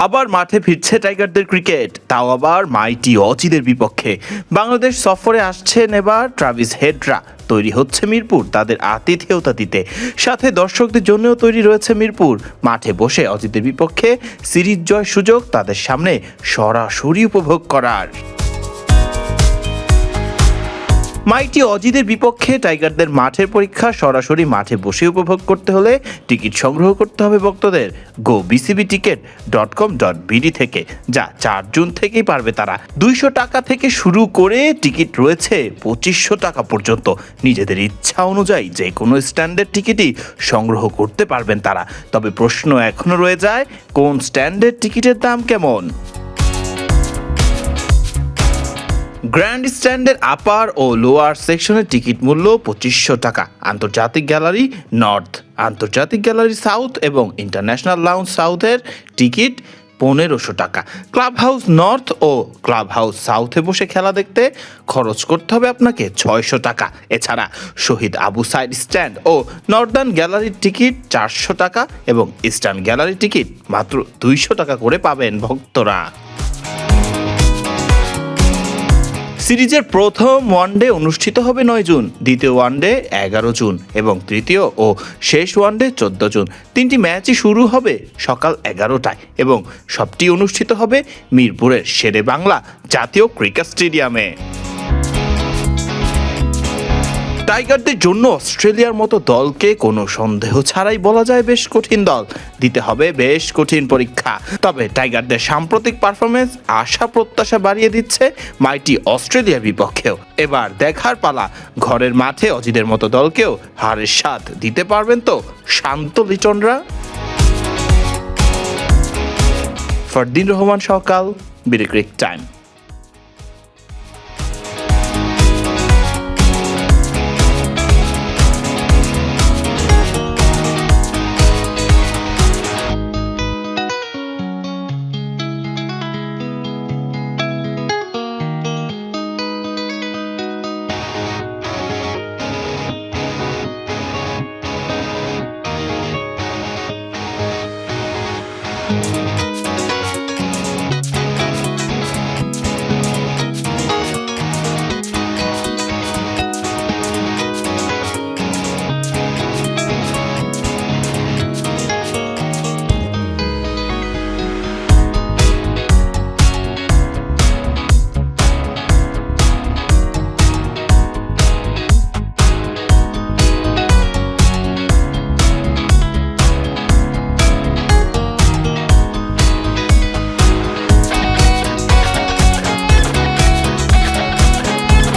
আবার মাঠে ফিরছে টাইগারদের ক্রিকেট, তাও আবার মাইটি অজিদের বিপক্ষে। বাংলাদেশ সফরে আসছেন এবার ট্রাভিস হেডরা। তৈরি হচ্ছে মিরপুর তাদের আতিথেয়তা দিতে, সাথে দর্শকদের জন্যও তৈরি রয়েছে মিরপুর। মাঠে বসে অজিদের বিপক্ষে সিরিজ জয় সুযোগ তাদের সামনে সরাসরি উপভোগ করার। মাইটি অজিদের বিপক্ষে টাইগারদের মাঠের পরীক্ষা সরাসরি মাঠে বসে উপভোগ করতে হলে টিকিট সংগ্রহ করতে হবে ভক্তদের gobcbticket.com.bd থেকে, যা 4 জুন থেকেই পারবে তারা। 200 টাকা থেকে শুরু করে টিকিট রয়েছে 2500 টাকা পর্যন্ত। নিজেদের ইচ্ছা অনুযায়ী যে কোনো স্ট্যান্ডার্ড টিকিটই সংগ্রহ করতে পারবেন তারা। তবে প্রশ্ন এখনো রয়ে যায়, কোন স্ট্যান্ডার্ড টিকিটের দাম কেমন? গ্র্যান্ড স্ট্যান্ডের আপার ও লোয়ার সেকশনের টিকিট মূল্য 2500 টাকা। আন্তর্জাতিক গ্যালারি নর্থ, আন্তর্জাতিক গ্যালারি সাউথ এবং ইন্টারন্যাশনাল লাউঞ্জ সাউথের টিকিট 1500 টাকা। ক্লাব হাউস নর্থ ও ক্লাব হাউস সাউথে বসে খেলা দেখতে খরচ করতে হবে আপনাকে 600 টাকা। এছাড়া শহীদ আবু সাইদ স্ট্যান্ড ও নর্দার্ন গ্যালারির টিকিট 400 টাকা এবং ইস্টার্ন গ্যালারির টিকিট মাত্র 200 টাকা করে পাবেন ভক্তরা। সিরিজের প্রথম ওয়ানডে অনুষ্ঠিত হবে 9 জুন, দ্বিতীয় ওয়ানডে 11 জুন এবং তৃতীয় ও শেষ ওয়ানডে 14 জুন। 3টি ম্যাচই শুরু হবে সকাল 11টায় এবং সবটি অনুষ্ঠিত হবে মিরপুরের শেরে বাংলা জাতীয় ক্রিকেট স্টেডিয়ামে। টাইগারদের জন্য অস্ট্রেলিয়ার মতো দলকে কোনো সন্দেহ ছাড়াই বলা যায় বেশ কঠিন দল, দিতে হবে বেশ কঠিন পরীক্ষা। তবে টাইগারদের সাম্প্রতিক পারফরমেন্স আশা প্রত্যাশা বাড়িয়ে দিচ্ছে মাইটি অস্ট্রেলিয়ার বিপক্ষেও। এবার দেখার পালা, ঘরের মাঠে অজিদের মতো দলকেও হারের স্বাদ দিতে পারবেন তো শান্ত লিটনরা। ফরদিন রহমান সকাল, বিডি ক্রিক টাইম।